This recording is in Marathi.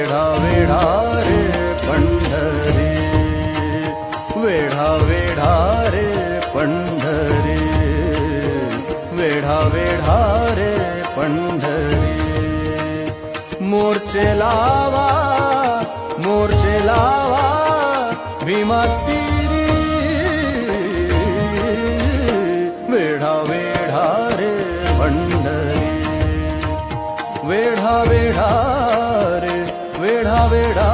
वेढा वेढा रे पंढरी, वेढा वेढा रे पंढरी, वेढा वेढा रे पंढरी. मोर्चे लावा, मोर्चे लावा भीमा तीरी, वेढा वेढा रे पंढरी, वेढा वेढा रे, वेढा वेढा